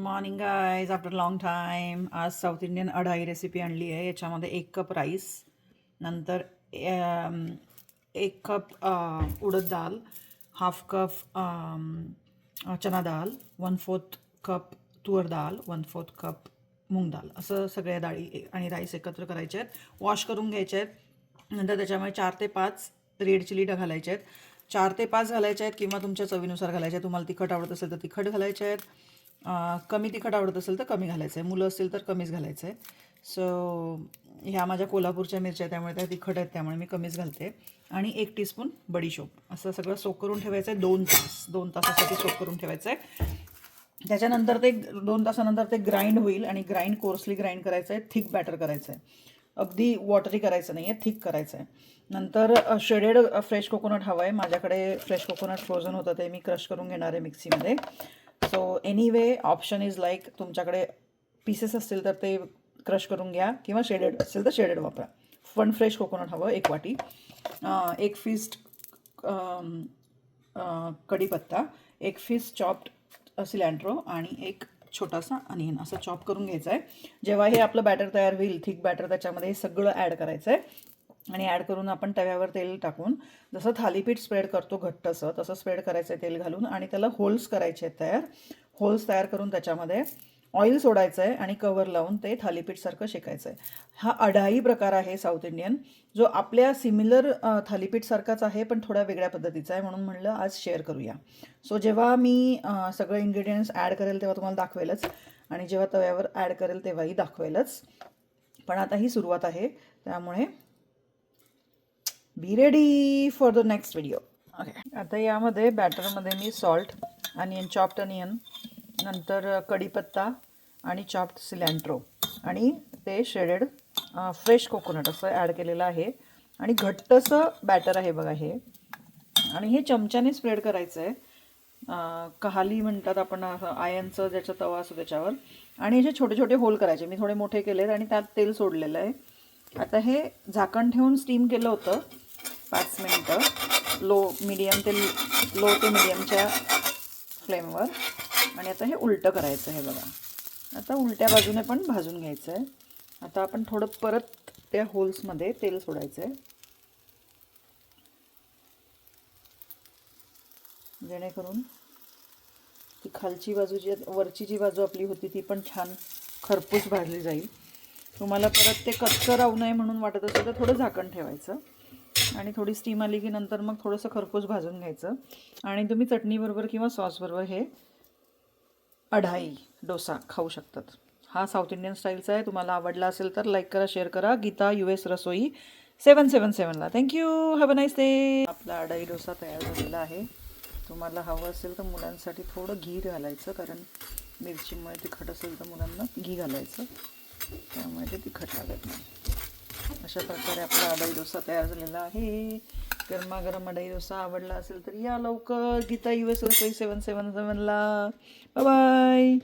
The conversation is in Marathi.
Morning guys after long time. आज साऊथ इंडियन अढाई रेसिपी आणली आहे. याच्यामध्ये 1 कप राईस, नंतर 1 कप उडद डाळ, हाफ कप चना डाळ, 1/4 कप तूर डाळ, 1/4 कप मूग डाळ, असं सगळ्या डाळी आणि राईस एकत्र करायचे आहेत. वॉश करून घ्यायचे आहेत. नंतर त्याच्यामध्ये 4 ते 5 रेड चिली घालायचे आहेत. 4 ते 5 घालायचे आहेत किंवा तुमच्या चवीनुसार घालायचे आहेत. तुम्हाला तिखट आवडत असेल तर तिखट घालायचे आहेत, कमी तिखट आवडत असेल तर कमी घालायचं आहे, मुलं असतील तर कमीच घालायचं आहे. सो ह्या माझ्या कोल्हापूरच्या मिरच्या त्यामुळे त्या तिखट आहेत, त्यामुळे मी कमीच घालते. आणि 1 टीस्पून बडीशोप. असं सगळं सोक करून ठेवायचं आहे 2 तासासाठी सोक करून ठेवायचं आहे. त्याच्यानंतर ते 2 तासानंतर ते ग्राइंड होईल आणि कोर्सली ग्राइंड करायचं आहे. थिक बॅटर करायचं आहे, अगदी वॉटरी करायचं नाही आहे, थिक करायचं आहे. नंतर शेडेड फ्रेश कोकोनट हवं आहे. माझ्याकडे फ्रेश कोकोनट फ्रोझन होतं, ते मी क्रश करून घेणार आहे मिक्सीमध्ये. So anyway option is like, तुमच्याकडे पीसेस असतील तर ते क्रश करून घ्या किंवा शेडेड असेल तर शेडेड वापरा. पण फ्रेश कोकोनट हवं 1 वाटी. 1 फिस्ट कढीपत्ता, 1 फिस्ट चॉप्ड सिलँट्रो आणि 1 छोटासा अनियन असं चॉप करून घ्यायचं आहे. जेव्हा हे आपलं बॅटर तयार होईल, थिक बॅटर, त्याच्यामध्ये हे सगळं ॲड करायचं आहे. आणि ॲड करून आपण तव्यावर तेल टाकून जसं थालीपीठ स्प्रेड करतो घट्टसं, तसं स्प्रेड करायचं आहे तेल घालून. आणि त्याला होल्स करायचे आहेत तयार. होल्स तयार करून त्याच्यामध्ये ऑइल सोडायचं आहे आणि कवर लावून ते थालीपीठसारखं शेकायचं आहे. हा अढाई प्रकार आहे साऊथ इंडियन, जो आपल्या सिमिलर थालीपीठसारखाच आहे पण थोड्या वेगळ्या पद्धतीचा आहे, म्हणून म्हणलं आज शेअर करूया. सो जेव्हा मी सगळे इंग्रेडियंट्स ॲड करेल तेव्हा तुम्हाला दाखवेलच, आणि जेव्हा तव्यावर ॲड करेल तेव्हाही दाखवेलच. पण आता ही सुरुवात आहे, त्यामुळे be ready for the next video. Okay, आता यामध्ये बॅटरमध्ये मी सॉल्ट, चॉप्ड अनियन, नंतर कढीपत्ता आणि चॉप्ड सिलँट्रो आणि ते शेडेड फ्रेश कोकोनट असं ॲड केलेलं आहे. आणि घट्टसं बॅटर आहे बघा हे. आणि हे चमच्याने स्प्रेड करायचं आहे. कहाली म्हणतात आपण, आयनचं ज्याचा तवा असतो त्याच्यावर. आणि असे छोटे छोटे होल करायचे. मी थोडे मोठे केलेत आणि त्यात तेल सोडलेलं आहे. आता हे झाकण ठेवून स्टीम केलं होतं 5 मिनिटं, लो ते मिडियमच्या फ्लेमवर. आणि आता हे उलटं करायचं आहे बघा. आता उलट्या बाजूने पण भाजून घ्यायचं आहे. आता आपण थोडं परत त्या होल्समध्ये तेल सोडायचं आहे, जेणेकरून ती खालची बाजू वरची जी बाजू आपली होती ती पण छान खरपूस भाजली जाईल. तुम्हाला परत ते कच्चं राहू नये म्हणून वाटत असेल तर थोडं झाकण ठेवायचं आणि थोडी स्टीम आली की नंतर मग थोडंसं खरपूस भाजून घ्यायचं. आणि तुम्ही चटणीबरोबर किंवा सॉसबरोबर हे अढाई डोसा खाऊ शकतात. हा साऊथ इंडियन स्टाईलचा आहे. तुम्हाला आवडला असेल तर लाईक करा, शेअर करा. गीता US रसोई 777ला. Thank you, have a nice day. आपला अढाई डोसा तयार झालेला आहे. तुम्हाला हवं असेल तर मुलांसाठी थोडं घी घालायचं, कारण मिरचीमुळे तिखट असेल तर मुलांना घी घालायचं, त्यामुळे ते तिखट लागत नाही. अशा प्रकारे आपला अढाई डोसा तयार झालेला आहे. गरमागरम अढाई डोसा आवडला असेल तर या लवकर गीता US रसोई 777ला. Bye bye.